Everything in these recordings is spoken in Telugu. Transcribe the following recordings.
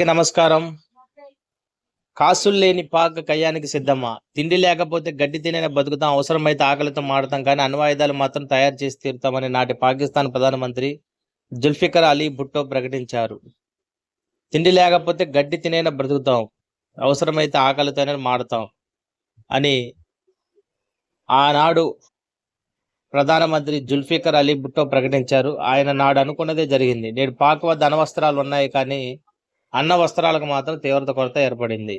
నమస్కారం. కాసులు లేని పాక్ కయ్యానికి సిద్ధమా? తిండి లేకపోతే గడ్డి తినైనా బతుకుతాం, అవసరమైతే ఆకలితో మాడతాం, కానీ అణ్వాయుధాలు మాత్రం తయారు చేసి తీరుతామని నాటి పాకిస్తాన్ ప్రధానమంత్రి జుల్ఫికర్ అలీ భుట్టో ప్రకటించారు. తిండి లేకపోతే గడ్డి తినైనా బ్రతుకుతాం, అవసరమైతే ఆకలితోనే మాడతాం అని ఆనాడు ప్రధానమంత్రి జుల్ఫికర్ అలీ భుట్టో ప్రకటించారు. ఆయన నాడు అనుకున్నదే జరిగింది. నేడు పాక్ వద్ద అణ్వస్త్రాలు ఉన్నాయి, కానీ అన్న వస్త్రాలకు మాత్రం తీవ్రత కొరత ఏర్పడింది.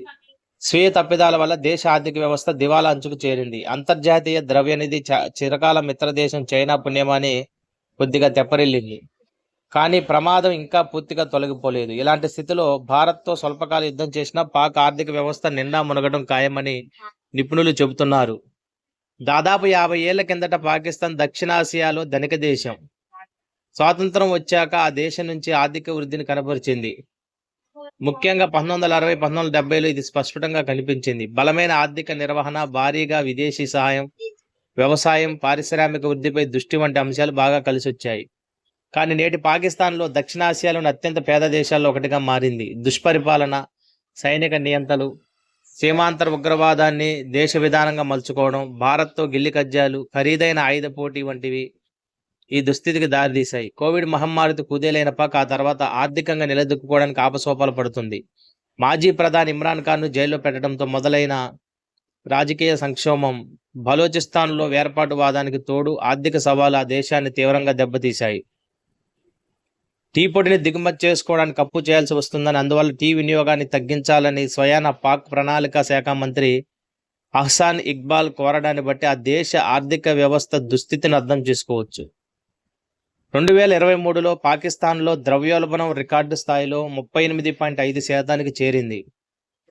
స్వీయ తప్పిదాల వల్ల దేశ ఆర్థిక వ్యవస్థ దివాలా అంచుకు చేరింది. అంతర్జాతీయ ద్రవ్యనిధి చిరకాల మిత్రదేశం చైనా పుణ్యమాని కొద్దిగా తెప్పరిల్లింది. కానీ ప్రమాదం ఇంకా పూర్తిగా తొలగిపోలేదు. ఇలాంటి స్థితిలో భారత్తో స్వల్పకాల యుద్ధం చేసినా పాక్ ఆర్థిక వ్యవస్థ నిండా మునగడం ఖాయమని నిపుణులు చెబుతున్నారు. దాదాపు 50 ఏళ్ల కిందట పాకిస్తాన్ దక్షిణాసియాలో ధనిక దేశం. స్వాతంత్రం వచ్చాక ఆ దేశం నుంచి ఆర్థిక వృద్ధిని కనబరిచింది. ముఖ్యంగా 1960, 1970లో ఇది స్పష్టంగా కనిపించింది. బలమైన ఆర్థిక నిర్వహణ, భారీగా విదేశీ సహాయం, వ్యవసాయం, పారిశ్రామిక వృద్ధిపై దృష్టి వంటి అంశాలు బాగా కలిసొచ్చాయి. కానీ నేటి పాకిస్తాన్లో దక్షిణాసియాలోని అత్యంత పేద దేశాల్లో ఒకటిగా మారింది. దుష్పరిపాలన, సైనిక నియంత్రణలు, సీమాంతర ఉగ్రవాదాన్ని దేశ విధానంగా మలుచుకోవడం, భారత్తో గిల్లి కజ్జాలు, ఖరీదైన ఆయుధ పోటీ వంటివి ఈ దుస్థితికి దారితీశాయి. కోవిడ్ మహమ్మారితో కుదేలైన పాక్ ఆ తర్వాత ఆర్థికంగా నిలదొక్కుకోవడానికి ఆపసోపాలు పడుతుంది. మాజీ ప్రధాని ఇమ్రాన్ ఖాన్ను జైల్లో పెట్టడంతో మొదలైన రాజకీయ సంక్షోభం, బలోచిస్తాన్లో వేర్పాటువాదానికి తోడు ఆర్థిక సవాలు ఆ దేశాన్ని తీవ్రంగా దెబ్బతీశాయి. టీ పొడిని దిగుమతి చేసుకోవడానికి అప్పు చేయాల్సి వస్తుందని, అందువల్ల టీ వినియోగాన్ని తగ్గించాలని స్వయాన పాక్ ప్రణాళిక శాఖ మంత్రి అహ్సాన్ ఇక్బాల్ కోరడాన్ని బట్టి ఆ దేశ ఆర్థిక వ్యవస్థ దుస్థితిని అర్థం చేసుకోవచ్చు. 2023లో పాకిస్తాన్లో ద్రవ్యోల్బణం రికార్డు స్థాయిలో 38.5% చేరింది.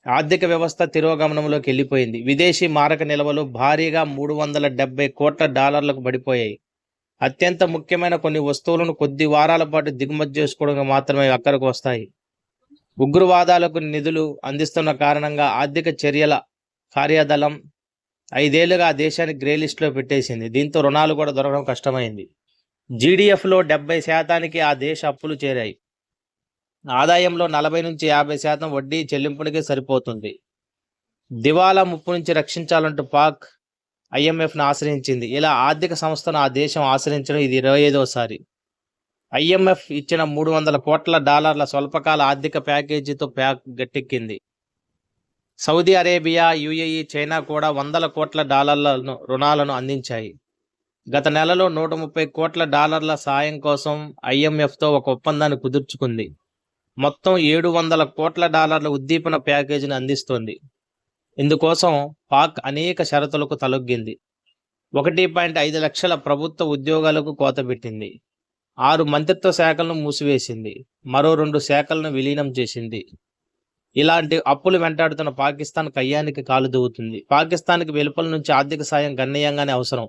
ఆర్థిక వ్యవస్థ తిరోగమనంలోకి వెళ్ళిపోయింది. విదేశీ మారక నిల్వలు భారీగా $370 కోట్ల పడిపోయాయి. అత్యంత ముఖ్యమైన కొన్ని వస్తువులను కొద్ది వారాల పాటు దిగుమతి చేసుకోవడం మాత్రమే అక్కడికి వస్తాయి. ఉగ్రవాదాలకు నిధులు అందిస్తున్న కారణంగా ఆర్థిక చర్యల కార్యదళం 5 ఏళ్లుగా ఆ దేశాన్ని గ్రే లిస్టులో పెట్టేసింది. దీంతో రుణాలు కూడా దొరకడం కష్టమైంది. జీడీఎఫ్లో 70% ఆ దేశ అప్పులు చేరాయి. ఆదాయంలో 40 నుంచి 50% వడ్డీ చెల్లింపునికే సరిపోతుంది. దివాలా ముప్పు నుంచి రక్షించాలంటూ పాక్ IMFను ఆశ్రయించింది. ఇలా ఆర్థిక సంస్థను ఆ దేశం ఆశ్రయించడం ఇది 25వసారి. IMF ఇచ్చిన $300 కోట్ల స్వల్పకాల ఆర్థిక ప్యాకేజీతో పాక్ గట్టెక్కింది. సౌదీ అరేబియా, UAE, చైనా కూడా $100 కోట్ల రుణాలను అందించాయి. గత నెలలో $130 కోట్ల సాయం కోసం IMFతో ఒక ఒప్పందాన్ని కుదుర్చుకుంది. మొత్తం $700 కోట్ల ఉద్దీపన ప్యాకేజీని అందిస్తోంది. ఇందుకోసం పాక్ అనేక షరతులకు తలొగ్గింది. 1.5 లక్షల ప్రభుత్వ ఉద్యోగాలకు కోత పెట్టింది. 6 మంత్రిత్వ శాఖలను మూసివేసింది. మరో 2 శాఖలను విలీనం చేసింది. ఇలాంటి అప్పులు వెంటాడుతున్న పాకిస్తాన్ కయ్యానికి కాలు దువ్వుతుంది. పాకిస్తాన్కి వెలుపల నుంచి ఆర్థిక సాయం గణనీయంగానే అవసరం.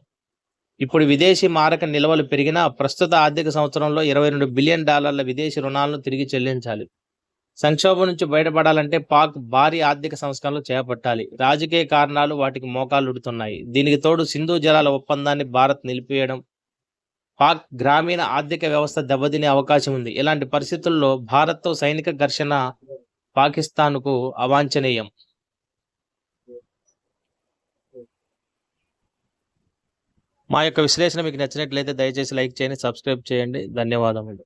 ఇప్పుడు విదేశీ మారక నిల్వలు పెరిగినా ప్రస్తుత ఆర్థిక సంవత్సరంలో $22 బిలియన్ విదేశీ రుణాలను తిరిగి చెల్లించాలి. సంక్షోభం నుంచి బయటపడాలంటే పాక్ భారీ ఆర్థిక సంస్కరణలు చేపట్టాలి. రాజకీయ కారణాలు వాటికి మోకాలుడుతున్నాయి. దీనికి తోడు సింధు జలాల ఒప్పందాన్ని భారత్ నిలిపివేయడం, పాక్ గ్రామీణ ఆర్థిక వ్యవస్థ దెబ్బతినే అవకాశం ఉంది. ఇలాంటి పరిస్థితుల్లో భారత్తో సైనిక ఘర్షణ పాకిస్తాన్కు అవాంఛనీయం. మా యొక్క విశ్లేషణ మీకు నచ్చినట్లయితే దయచేసి లైక్ చేయండి, సబ్స్క్రైబ్ చేయండి. ధన్యవాదములు.